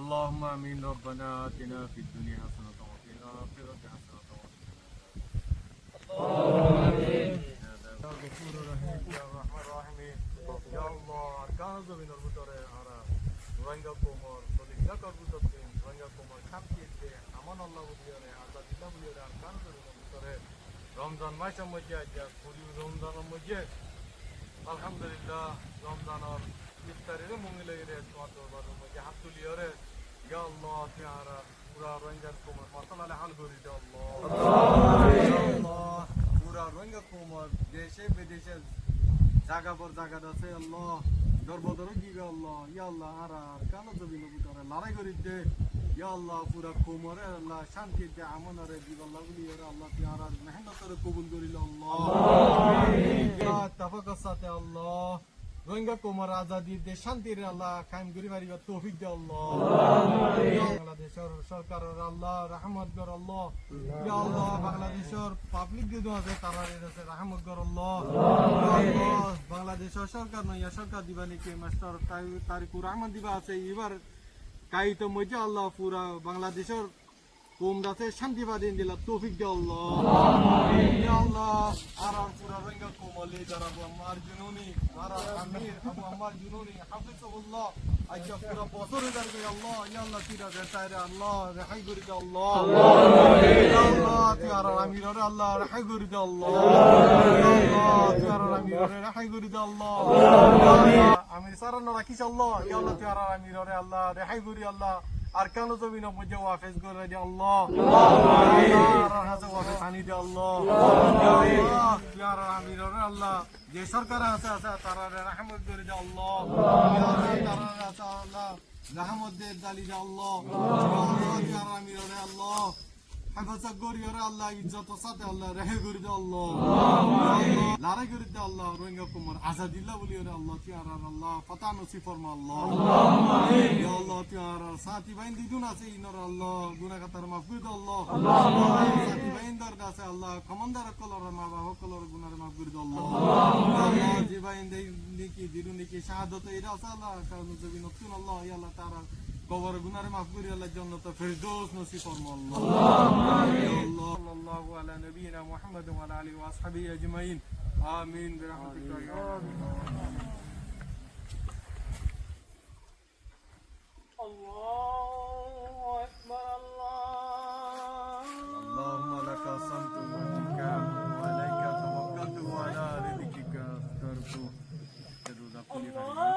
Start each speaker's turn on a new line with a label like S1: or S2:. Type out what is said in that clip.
S1: اللهم آمين ربنا آتنا في الدنيا حسنة وفي الآخرة حسنة غفور رحيم يا الرحمن الرحيم يا الله أركان زمين البطرة أرى রোহিঙ্গা কোমর সলিঙ্গা করবুততিন রোহিঙ্গা কোমর শান্তিতে আমান আল্লাহ বুলিয়রে আল্লাহ দিল্লা বুলিয়রে আর কান জমিনের ভিতরে রমজান মাসের মধ্যে আজ পুরি রমজানের মধ্যে আলহামদুলিল্লাহ রমজানের ইফতারের মঙ্গলের তোমার দরবারের মধ্যে হাত তুলিয়রে ইয়া আল্লাহ তাআলা পুরা রোহিঙ্গার কোমর মাসালালে হাল করে দাও আল্লাহ পুরা রোহিঙ্গা কোমর দেশে বিদেশে জায়গা পর জায়গা আছে আল্লাহ দরবদরে দিবে আল্লাহ ইয়া আল্লাহ আর কান জমিনের ভিতরে লড়াই করে দে ইয়া আল্লাহ পুরা কোমরে আল্লাহ শান্তিতে আমানরে দিবে আল্লাহ বুলিয়রে আল্লাহ তাআলা মেহনতরে কবুল করিল আল্লাহ আমিন ইয়া তাফাক্কুর সাথে আল্লাহ রোহিঙ্গা কোমর আজাদি দে শান্তির আল্লাহ কায়েম করি মারিবা তৌফিক দে আল্লাহ বাংলাদেশের সরকারের আল্লাহ রহমত কর আল্লাহ ইয়া আল্লাহ বাংলাদেশের পাবলিক যে আছে তারা আছে রহমত কর আল্লাহ আল্লাহ বাংলাদেশের সরকার নয় সরকার দিবা নাকি মাস্টার তারিকুর রহমান দিবা আছে এবার কাই তো মজা আল্লাহ পুরা বাংলাদেশের কোমরাতে শান্তিবাদী দিলা তৌফিক দে আল্লাহ ইয়া আল্লাহ আর পুরা রোহিঙ্গা কোমলে যারা আমার জুনুনি আর আমির আবু আমার জুনুনি হাফিজুল্লাহ আজকে পুরা বছর যাবে আল্লাহ ইয়া আল্লাহ তিরা বেতারে আল্লাহ রেহাই করে দে আল্লাহ ইয়া আল্লাহ তিরা আমিরে আল্লাহ রেহাই করে দে আল্লাহ ইয়া আল্লাহ তিরা আমিরে রেহাই করে দে আল্লাহ আমির সারানো রাখিস আল্লাহ ইয়া আল্লাহ তিরা আমিরে আল্লাহ রেহাই করে আল্লাহ আর কেন জমিন মধ্যে ওয়াফেজ করে দে আল্লাহ আর হাজে ওয়াফেজ আনি দে আল্লাহ ইয়া আমিরে আল্লাহ যে সরকার আছে তারা রহমত করে দে আল্লাহ তারা আছে আল্লাহ রহমত দে দালি দে আল্লাহ ইয়া আমিরে আল্লাহ হেফাজত করিয়রে আল্লাহ ইজ্জত সাথে আল্লাহ রেহে করে দে আল্লাহ লড়াই করে দে আল্লাহ রোহিঙ্গা কুমার আজাদিল্লাহ বলিয়রে আল্লাহ তিয়ারা আল্লাহ ফাতা নসিব ফরমা আল্লাহ ইয়া আল্লাহ তিয়ারা সাথী বাইন দিদুন আছে ইনর আল্লাহ গুনাহ খাতার মাফ করে দে আল্লাহ সাথী বাইন দর আছে আল্লাহ কমান্ডার কলর মা বাবা কলর গুনাহ মাফ করে দে আল্লাহ আল্লাহ যে বাইন দেখি দিদুন দেখি শাহাদাত এরা আছে আল্লাহ কারণ জবি নতুন আল্লাহ ইয়া আল্লাহ তাআলা কবর গুনাহ মাফ করে আল্লাহ জান্নাত ফেরদৌস নসিব ফরমা আল্লাহ আল্লাহ সাল্লাল্লাহু আলা নবিয়িনা মুহাম্মদ ওয়া আলা আলিহি ওয়া আসহাবিহি আজমাইন আমিন বিরহমাতিকা ইয়া আল্লাহু আকবার আল্লাহুম্মা লাকা সামতু ওয়া বিকা ওয়া আলাইকা তাওয়াক্কালতু ওয়া আলা রিযিকা আস্তাগফিরুকা